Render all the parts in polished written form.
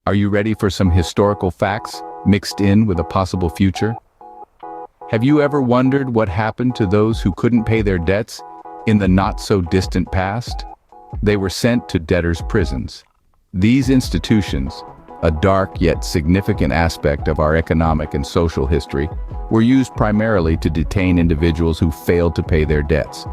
Are you ready for some historical facts mixed in with a possible future? Have you ever wondered what happened to those who couldn't pay their debts in the not-so-distant past? They were sent to debtors' prisons. These institutions, a dark yet significant aspect of our economic and social history, were used primarily to detain individuals who failed to pay their debts.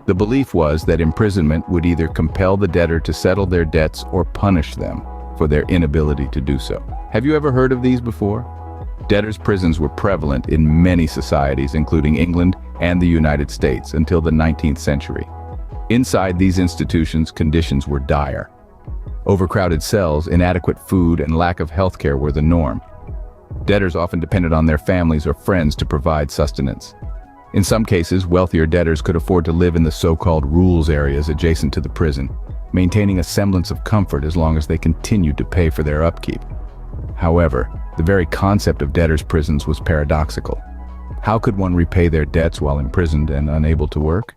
The belief was that imprisonment would either compel the debtor to settle their debts or punish them for their inability to do so. Have you ever heard of these before? Debtors' prisons were prevalent in many societies, including England and the United States, until the 19th century. Inside these institutions, conditions were dire. Overcrowded cells, inadequate food, and lack of health care were the norm. Debtors often depended on their families or friends to provide sustenance. In some cases, wealthier debtors could afford to live in the so-called rules areas adjacent to the prison, maintaining a semblance of comfort as long as they continued to pay for their upkeep. However, the very concept of debtors' prisons was paradoxical. How could one repay their debts while imprisoned and unable to work?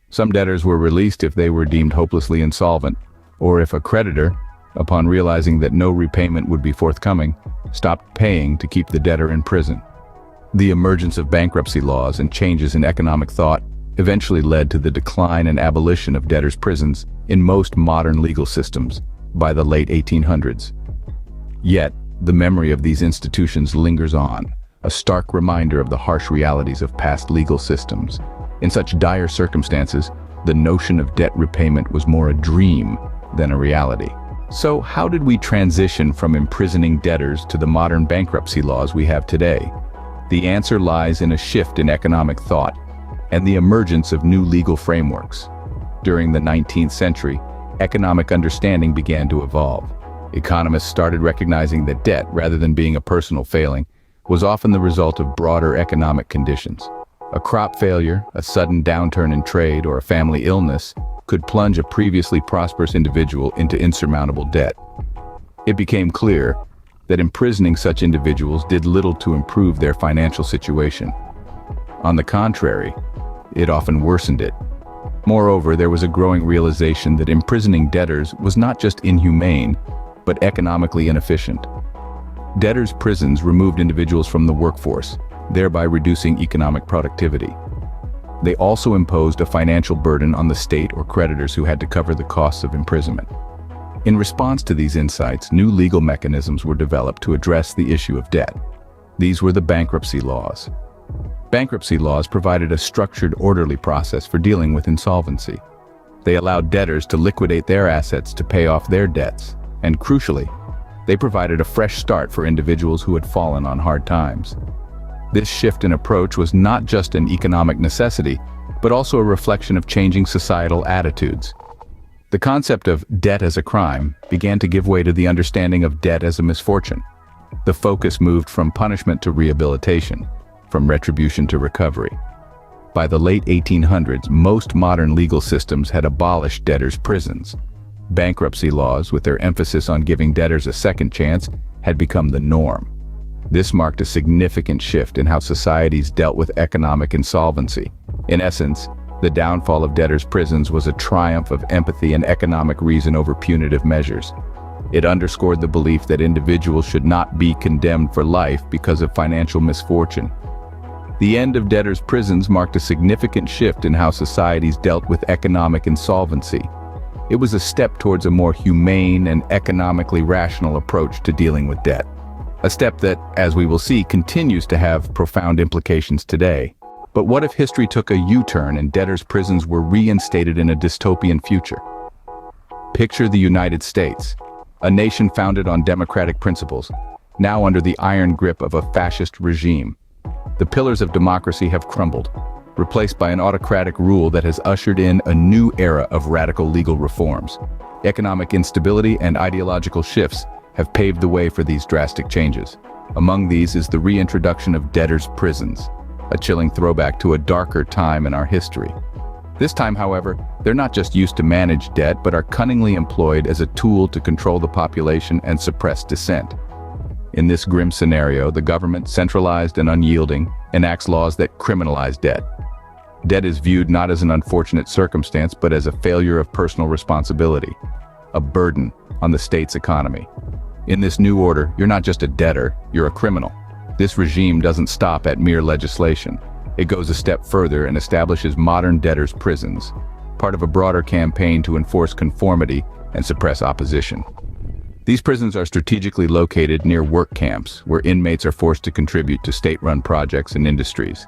Some debtors were released if they were deemed hopelessly insolvent, or if a creditor, upon realizing that no repayment would be forthcoming, stopped paying to keep the debtor in prison. The emergence of bankruptcy laws and changes in economic thought eventually led to the decline and abolition of debtors' prisons in most modern legal systems by the late 1800s. Yet, the memory of these institutions lingers on, a stark reminder of the harsh realities of past legal systems. In such dire circumstances, the notion of debt repayment was more a dream than a reality. So how did we transition from imprisoning debtors to the modern bankruptcy laws we have today? The answer lies in a shift in economic thought and the emergence of new legal frameworks. During the 19th century, economic understanding began to evolve. Economists started recognizing that debt, rather than being a personal failing, was often the result of broader economic conditions. A crop failure, a sudden downturn in trade, or a family illness could plunge a previously prosperous individual into insurmountable debt. It became clear that imprisoning such individuals did little to improve their financial situation. On the contrary, it often worsened it. Moreover, there was a growing realization that imprisoning debtors was not just inhumane, but economically inefficient. Debtors' prisons removed individuals from the workforce, thereby reducing economic productivity. They also imposed a financial burden on the state or creditors who had to cover the costs of imprisonment. In response to these insights, new legal mechanisms were developed to address the issue of debt. These were the bankruptcy laws. Bankruptcy laws provided a structured, orderly process for dealing with insolvency. They allowed debtors to liquidate their assets to pay off their debts, and crucially, they provided a fresh start for individuals who had fallen on hard times. This shift in approach was not just an economic necessity, but also a reflection of changing societal attitudes. The concept of debt as a crime began to give way to the understanding of debt as a misfortune. The focus moved from punishment to rehabilitation, from retribution to recovery. By the late 1800s, most modern legal systems had abolished debtors' prisons. Bankruptcy laws, with their emphasis on giving debtors a second chance, had become the norm. This marked a significant shift in how societies dealt with economic insolvency. In essence, the downfall of debtors' prisons was a triumph of empathy and economic reason over punitive measures. It underscored the belief that individuals should not be condemned for life because of financial misfortune. The end of debtors' prisons marked a significant shift in how societies dealt with economic insolvency. It was a step towards a more humane and economically rational approach to dealing with debt. A step that, as we will see, continues to have profound implications today. But what if history took a U-turn and debtors' prisons were reinstated in a dystopian future? Picture the United States, a nation founded on democratic principles, now under the iron grip of a fascist regime. The pillars of democracy have crumbled, replaced by an autocratic rule that has ushered in a new era of radical legal reforms. Economic instability and ideological shifts have paved the way for these drastic changes. Among these is the reintroduction of debtors' prisons, a chilling throwback to a darker time in our history. This time, however, they're not just used to manage debt, but are cunningly employed as a tool to control the population and suppress dissent. In this grim scenario, the government, centralized and unyielding, enacts laws that criminalize debt. Debt is viewed not as an unfortunate circumstance, but as a failure of personal responsibility, a burden on the state's economy. In this new order, you're not just a debtor, you're a criminal. This regime doesn't stop at mere legislation. It goes a step further and establishes modern debtors' prisons, part of a broader campaign to enforce conformity and suppress opposition. These prisons are strategically located near work camps, where inmates are forced to contribute to state-run projects and industries.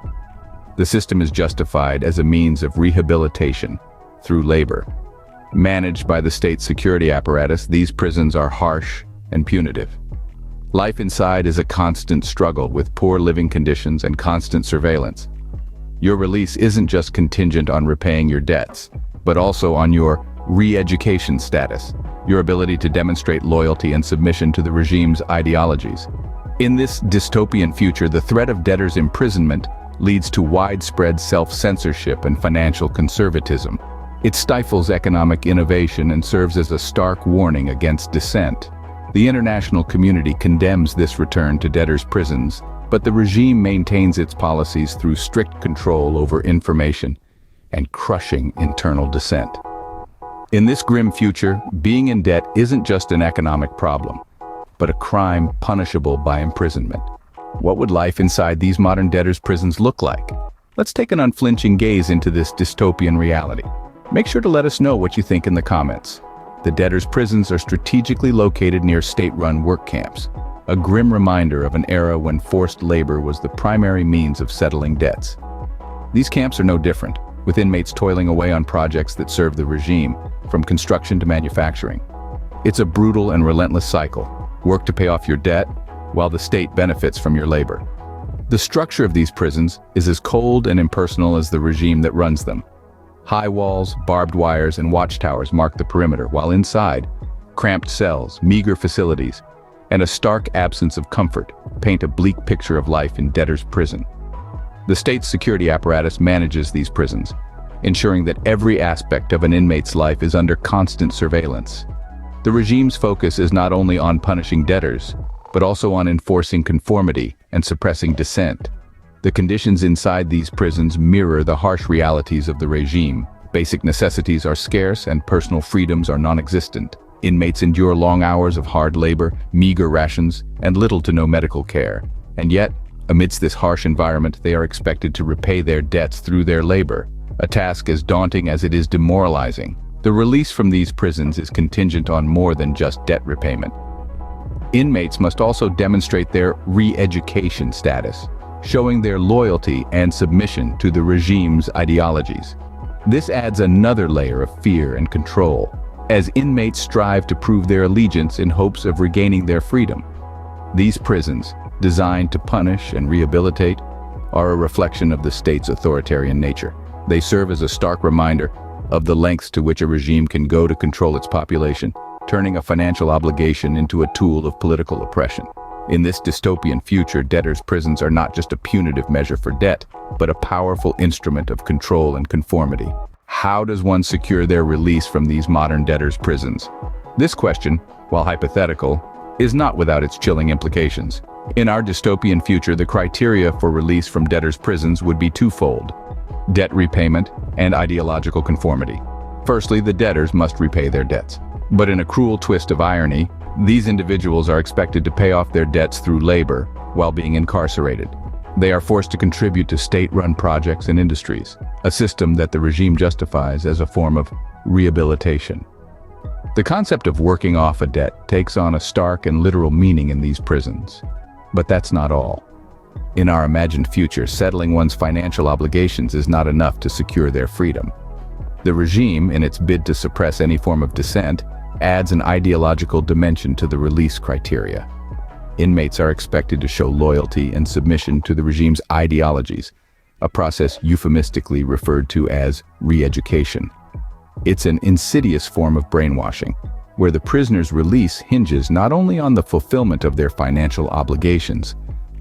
The system is justified as a means of rehabilitation through labor. Managed by the state security apparatus, these prisons are harsh and punitive. Life inside is a constant struggle with poor living conditions and constant surveillance. Your release isn't just contingent on repaying your debts, but also on your re-education status, your ability to demonstrate loyalty and submission to the regime's ideologies. In this dystopian future, the threat of debtors' imprisonment leads to widespread self-censorship and financial conservatism. It stifles economic innovation and serves as a stark warning against dissent. The international community condemns this return to debtors' prisons, but the regime maintains its policies through strict control over information and crushing internal dissent. In this grim future, being in debt isn't just an economic problem, but a crime punishable by imprisonment. What would life inside these modern debtors' prisons look like? Let's take an unflinching gaze into this dystopian reality. Make sure to let us know what you think in the comments. The debtors' prisons are strategically located near state-run work camps, a grim reminder of an era when forced labor was the primary means of settling debts. These camps are no different, with inmates toiling away on projects that serve the regime, from construction to manufacturing. It's a brutal and relentless cycle. Work to pay off your debt, while the state benefits from your labor. The structure of these prisons is as cold and impersonal as the regime that runs them. High walls, barbed wires, and watchtowers mark the perimeter, while inside, cramped cells, meager facilities, and a stark absence of comfort paint a bleak picture of life in debtors' prison. The state's security apparatus manages these prisons, ensuring that every aspect of an inmate's life is under constant surveillance. The regime's focus is not only on punishing debtors, but also on enforcing conformity and suppressing dissent. The conditions inside these prisons mirror the harsh realities of the regime. Basic necessities are scarce and personal freedoms are non-existent. Inmates endure long hours of hard labor, meager rations, and little to no medical care. And yet, amidst this harsh environment, they are expected to repay their debts through their labor, a task as daunting as it is demoralizing. The release from these prisons is contingent on more than just debt repayment. Inmates must also demonstrate their re-education status, showing their loyalty and submission to the regime's ideologies. This adds another layer of fear and control, as inmates strive to prove their allegiance in hopes of regaining their freedom. These prisons, designed to punish and rehabilitate, are a reflection of the state's authoritarian nature. They serve as a stark reminder of the lengths to which a regime can go to control its population, turning a financial obligation into a tool of political oppression. In this dystopian future, debtors' prisons are not just a punitive measure for debt, but a powerful instrument of control and conformity. How does one secure their release from these modern debtors' prisons? This question, while hypothetical, is not without its chilling implications. In our dystopian future, the criteria for release from debtors' prisons would be twofold: debt repayment and ideological conformity. Firstly, the debtors must repay their debts. But in a cruel twist of irony, these individuals are expected to pay off their debts through labor while being incarcerated. They are forced to contribute to state-run projects and industries, a system that the regime justifies as a form of rehabilitation. The concept of working off a debt takes on a stark and literal meaning in these prisons. But that's not all. In our imagined future, settling one's financial obligations is not enough to secure their freedom. The regime, in its bid to suppress any form of dissent, adds an ideological dimension to the release criteria. Inmates are expected to show loyalty and submission to the regime's ideologies, a process euphemistically referred to as re-education. It's an insidious form of brainwashing, where the prisoner's release hinges not only on the fulfillment of their financial obligations,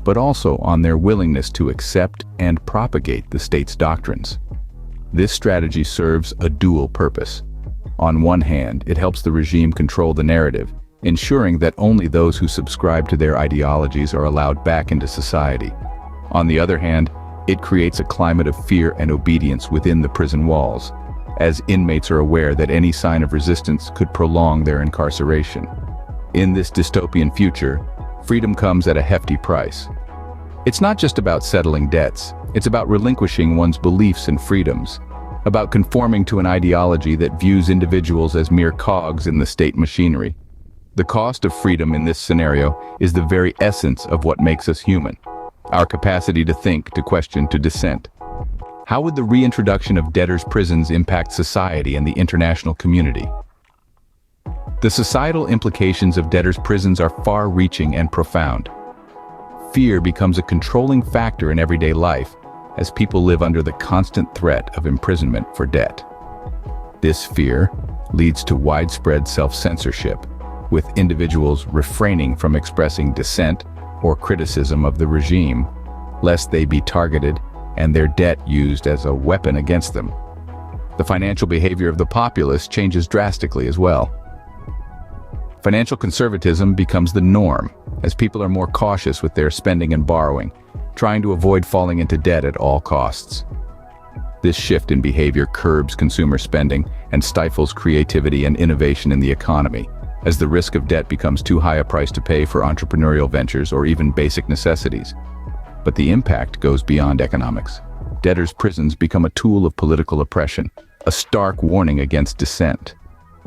but also on their willingness to accept and propagate the state's doctrines. This strategy serves a dual purpose. On one hand, it helps the regime control the narrative, ensuring that only those who subscribe to their ideologies are allowed back into society. On the other hand, it creates a climate of fear and obedience within the prison walls, as inmates are aware that any sign of resistance could prolong their incarceration. In this dystopian future, freedom comes at a hefty price. It's not just about settling debts, it's about relinquishing one's beliefs and freedoms, about conforming to an ideology that views individuals as mere cogs in the state machinery. The cost of freedom in this scenario is the very essence of what makes us human. Our capacity to think, to question, to dissent. How would the reintroduction of debtors' prisons impact society and the international community? The societal implications of debtors' prisons are far-reaching and profound. Fear becomes a controlling factor in everyday life as people live under the constant threat of imprisonment for debt. This fear leads to widespread self-censorship, with individuals refraining from expressing dissent or criticism of the regime, lest they be targeted and their debt used as a weapon against them. The financial behavior of the populace changes drastically as well. Financial conservatism becomes the norm, as people are more cautious with their spending and borrowing, trying to avoid falling into debt at all costs. This shift in behavior curbs consumer spending and stifles creativity and innovation in the economy, as the risk of debt becomes too high a price to pay for entrepreneurial ventures or even basic necessities. But the impact goes beyond economics. Debtors' prisons become a tool of political oppression, a stark warning against dissent.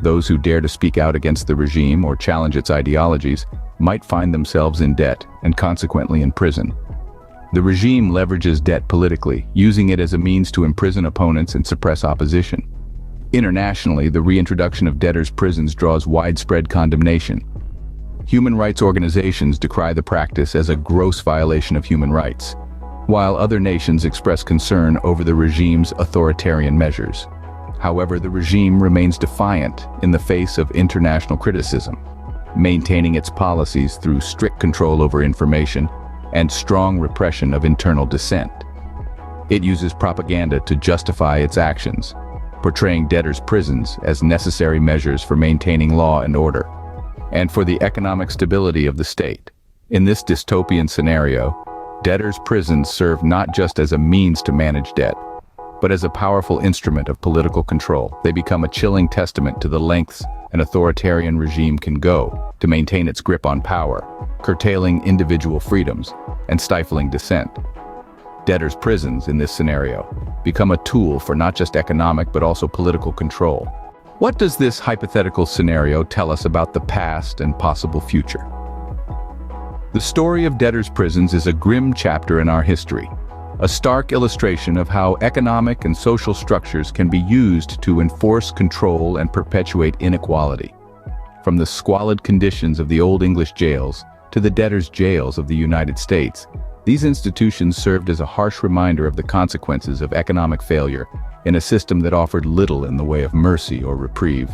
Those who dare to speak out against the regime or challenge its ideologies might find themselves in debt and consequently in prison. The regime leverages debt politically, using it as a means to imprison opponents and suppress opposition. Internationally, the reintroduction of debtors' prisons draws widespread condemnation. Human rights organizations decry the practice as a gross violation of human rights, while other nations express concern over the regime's authoritarian measures. However, the regime remains defiant in the face of international criticism, maintaining its policies through strict control over information and strong repression of internal dissent. It uses propaganda to justify its actions, portraying debtors' prisons as necessary measures for maintaining law and order, and for the economic stability of the state. In this dystopian scenario, debtors' prisons serve not just as a means to manage debt, but as a powerful instrument of political control. They become a chilling testament to the lengths an authoritarian regime can go to maintain its grip on power, curtailing individual freedoms and stifling dissent. Debtors' prisons, in this scenario, become a tool for not just economic but also political control. What does this hypothetical scenario tell us about the past and possible future? The story of debtors' prisons is a grim chapter in our history, a stark illustration of how economic and social structures can be used to enforce control and perpetuate inequality. From the squalid conditions of the Old English jails to the debtors' jails of the United States, these institutions served as a harsh reminder of the consequences of economic failure in a system that offered little in the way of mercy or reprieve.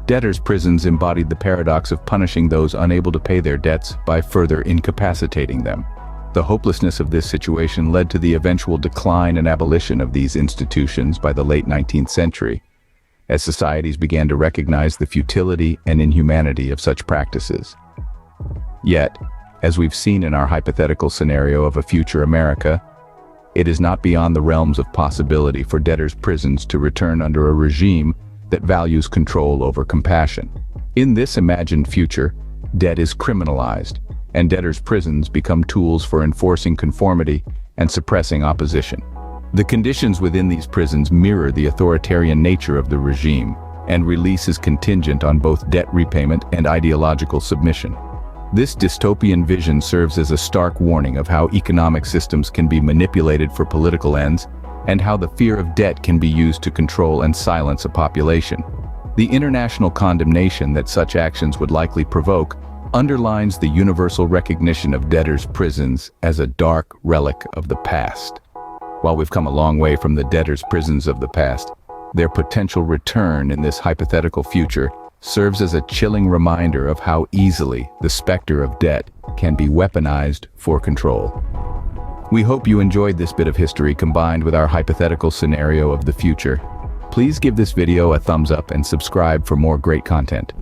Debtors' prisons embodied the paradox of punishing those unable to pay their debts by further incapacitating them. The hopelessness of this situation led to the eventual decline and abolition of these institutions by the late 19th century, as societies began to recognize the futility and inhumanity of such practices. Yet, as we've seen in our hypothetical scenario of a future America, it is not beyond the realms of possibility for debtors' prisons to return under a regime that values control over compassion. In this imagined future, debt is criminalized, and debtors' prisons become tools for enforcing conformity and suppressing opposition. The conditions within these prisons mirror the authoritarian nature of the regime, and release is contingent on both debt repayment and ideological submission. This dystopian vision serves as a stark warning of how economic systems can be manipulated for political ends, and how the fear of debt can be used to control and silence a population. The international condemnation that such actions would likely provoke underlines the universal recognition of debtors' prisons as a dark relic of the past. While we've come a long way from the debtors' prisons of the past, their potential return in this hypothetical future serves as a chilling reminder of how easily the specter of debt can be weaponized for control. We hope you enjoyed this bit of history combined with our hypothetical scenario of the future. Please give this video a thumbs up and subscribe for more great content.